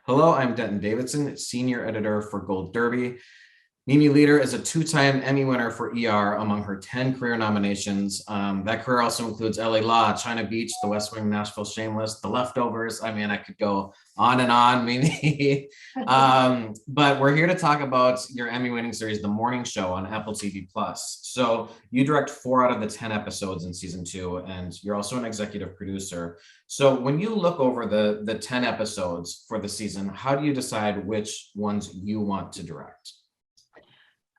Hello, I'm Denton Davidson, Senior Editor for Gold Derby. Mimi Leader is a two-time Emmy winner for ER among her 10 career nominations. That career also includes LA Law, China Beach, The West Wing, Nashville Shameless, The Leftovers. I mean, I could go on and on, Mimi. But we're here to talk about your Emmy-winning series, The Morning Show on Apple TV+. So you direct 4 out of the 10 episodes in season 2, and you're also an executive producer. So when you look over the 10 episodes for the season, how do you decide which ones you want to direct?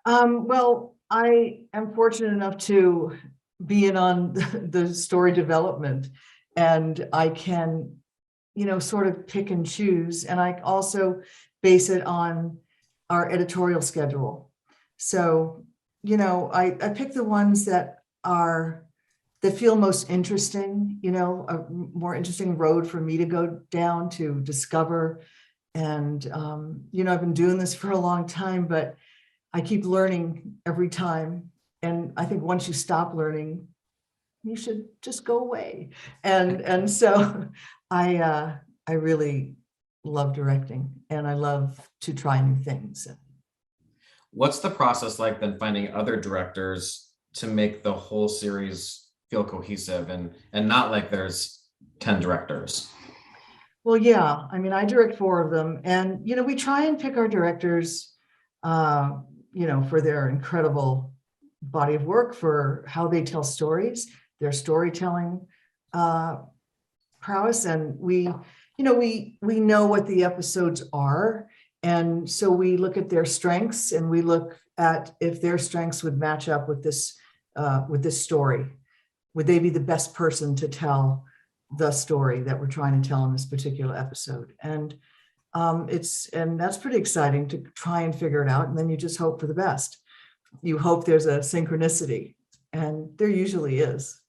Well, I am fortunate enough to be in on the story development, and I can, sort of pick and choose. And I also base it on our editorial schedule. So, I pick the ones that feel most interesting, a more interesting road for me to go down to discover. And, I've been doing this for a long time, but I keep learning every time. And I think once you stop learning, you should just go away. And so I really love directing, and I love to try new things. What's the process like then finding other directors to make the whole series feel cohesive and not like there's 10 directors? Well, yeah, I mean, I direct 4 of them, and, we try and pick our directors, for their incredible body of work, for how they tell stories, their storytelling prowess. And we know what the episodes are. And so we look at their strengths, and we look at if their strengths would match up with this story. Would they be the best person to tell the story that we're trying to tell in this particular episode? And that's pretty exciting to try and figure it out. And then you just hope for the best. You hope there's a synchronicity, and there usually is.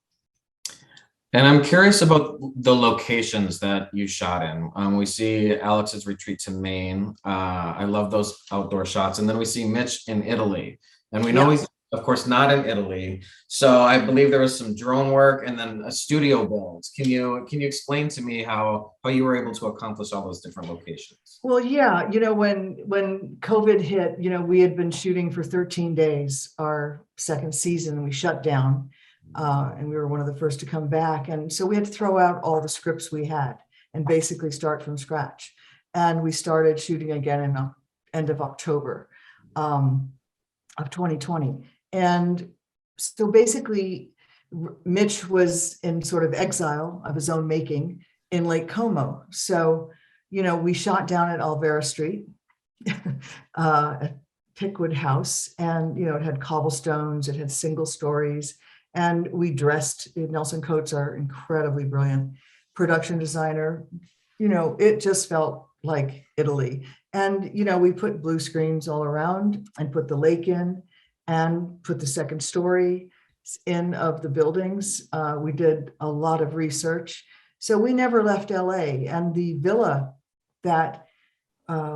And I'm curious about the locations that you shot in. We see Alex's retreat to Maine. I love those outdoor shots. And then we see Mitch in Italy. And we know he's, of course, not in Italy. So I believe there was some drone work and then a studio build. Can you explain to me how you were able to accomplish all those different locations? Well, yeah, when COVID hit, we had been shooting for 13 days, our second season, and we shut down. And we were one of the first to come back. And so we had to throw out all the scripts we had and basically start from scratch. And we started shooting again in the end of October of 2020. And so basically, Mitch was in sort of exile of his own making in Lake Como. So, we shot down at Alvera Street, at Pickwood House, and, it had cobblestones, it had single stories. And we dressed, Nelson Coates, our incredibly brilliant production designer, it just felt like Italy. And, we put blue screens all around and put the lake in and put the second story in of the buildings. We did a lot of research. So we never left LA. And the villa that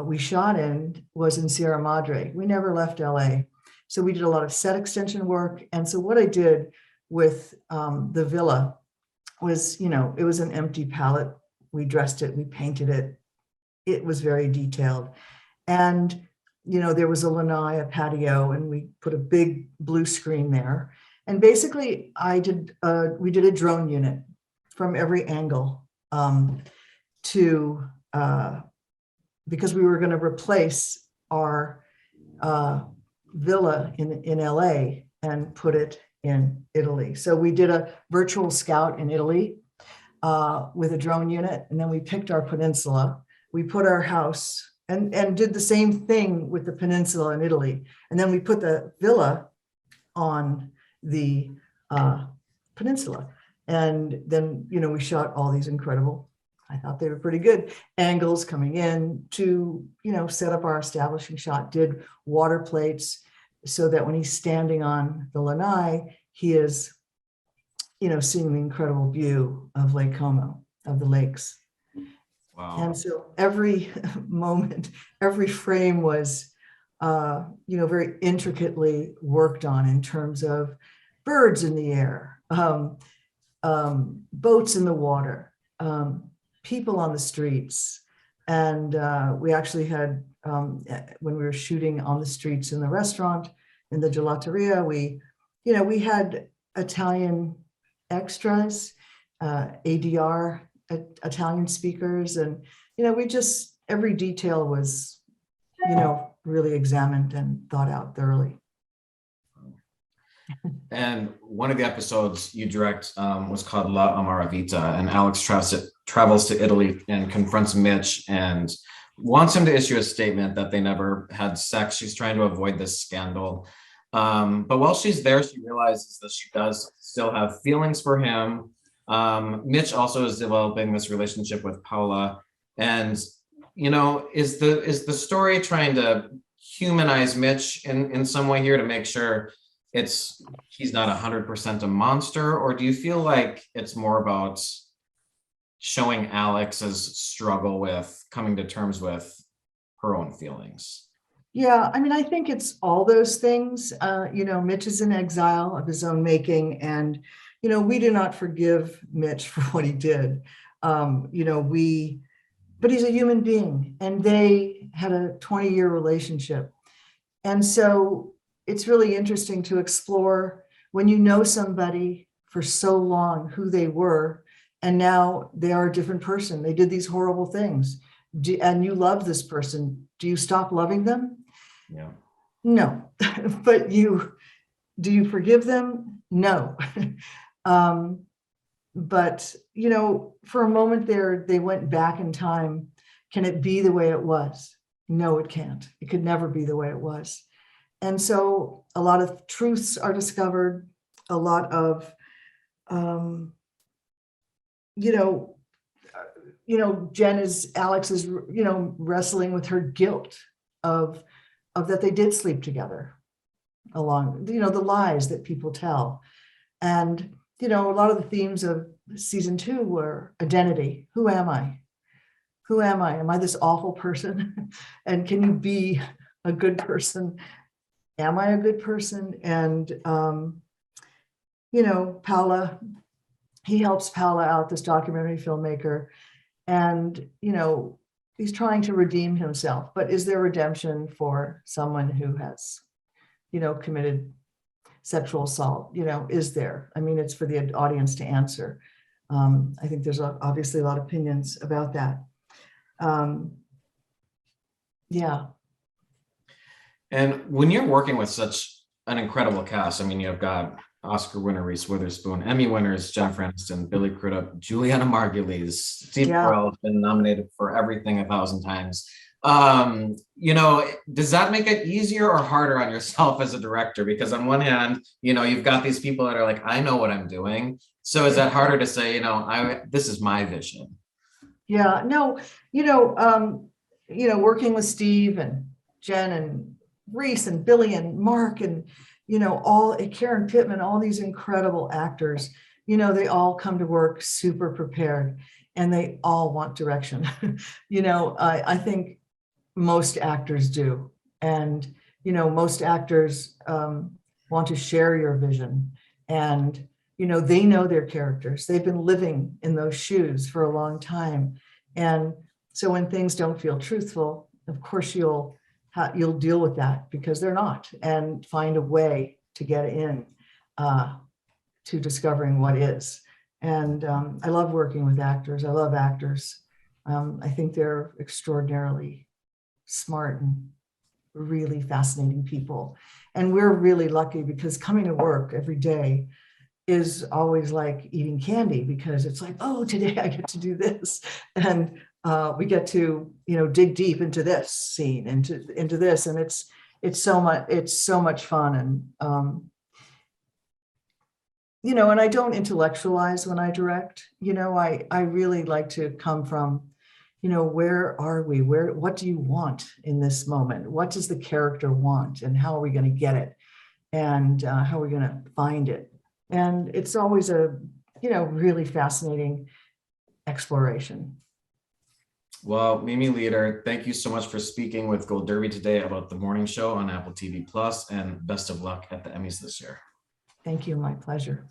we shot in was in Sierra Madre. We never left LA. So we did a lot of set extension work. And so what I did with the villa was, it was an empty palette. We dressed it, we painted it. It was very detailed. And, there was a lanai, a patio, and we put a big blue screen there. And basically we did a drone unit from every angle because we were going to replace our villa in LA and put it in Italy. So we did a virtual scout in Italy with a drone unit, and then we picked our peninsula. We put our house and did the same thing with the peninsula in Italy. And then we put the villa on the peninsula. And then, we shot all these incredible, I thought they were pretty good, angles coming in to, set up our establishing shot, did water plates so that when he's standing on the lanai, he is, seeing the incredible view of Lake Como, of the lakes. Wow. And so every moment, every frame was, very intricately worked on in terms of birds in the air, boats in the water, people on the streets, And we actually had, when we were shooting on the streets in the restaurant, in the gelateria, we had Italian extras, ADR, Italian speakers. And, we just, every detail was, really examined and thought out thoroughly. And one of the episodes you direct was called La Amaravita, and Alex travels to Italy and confronts Mitch and wants him to issue a statement that they never had sex. She's trying to avoid this scandal. But while she's there, she realizes that she does still have feelings for him. Mitch also is developing this relationship with Paula. And, is the story trying to humanize Mitch in some way here to make sure he's not 100% a monster? Or do you feel like it's more about showing Alex's struggle with coming to terms with her own feelings? Yeah, I think it's all those things. Mitch is in exile of his own making, and we do not forgive Mitch for what he did. But he's a human being, and they had a 20-year relationship. And so it's really interesting to explore when you know somebody for so long, who they were, and now they are a different person. They did these horrible things, and you love this person. Do you stop loving them? Yeah. No. But do you forgive them? No. But, for a moment there, they went back in time. Can it be the way it was? No, it can't. It could never be the way it was. And so a lot of truths are discovered, a lot of, Alex is, wrestling with her guilt of that they did sleep together along, the lies that people tell. And, a lot of the themes of season 2 were identity. Who am I? Who am I? Am I this awful person? And can you be a good person? Am I a good person? And, Paula, he helps Paula out, this documentary filmmaker. And, he's trying to redeem himself. But is there redemption for someone who has, committed sexual assault? Is there? It's for the audience to answer. I think there's obviously a lot of opinions about that. Yeah. And when you're working with such an incredible cast, you've got Oscar winner Reese Witherspoon, Emmy winners Jennifer Aniston, Billy Crudup, Juliana Margulies, Steve Carell has been nominated for everything 1,000 times. Does that make it easier or harder on yourself as a director? Because on one hand, you've got these people that are like, I know what I'm doing. So is that harder to say, this is my vision? Yeah, no, working with Steve and Jen and Reese and Billy and Mark and, Karen Pittman, all these incredible actors, they all come to work super prepared and they all want direction. I think most actors do. And, most actors want to share your vision, and, they know their characters. They've been living in those shoes for a long time. And so when things don't feel truthful, of course, you'll deal with that because they're not, and find a way to get in to discovering what is. And I love working with actors. I love actors. I think they're extraordinarily smart and really fascinating people. And we're really lucky because coming to work every day is always like eating candy, because it's like, oh, today I get to do this. And we get to, dig deep into this scene, into this. And it's so much fun. And, and I don't intellectualize when I direct. I really like to come from, where are we? What do you want in this moment? What does the character want? And how are we going to get it? And how are we going to find it? And it's always a, really fascinating exploration. Well, Mimi Leader, thank you so much for speaking with Gold Derby today about the morning show on Apple TV+, and best of luck at the Emmys this year. Thank you. My pleasure.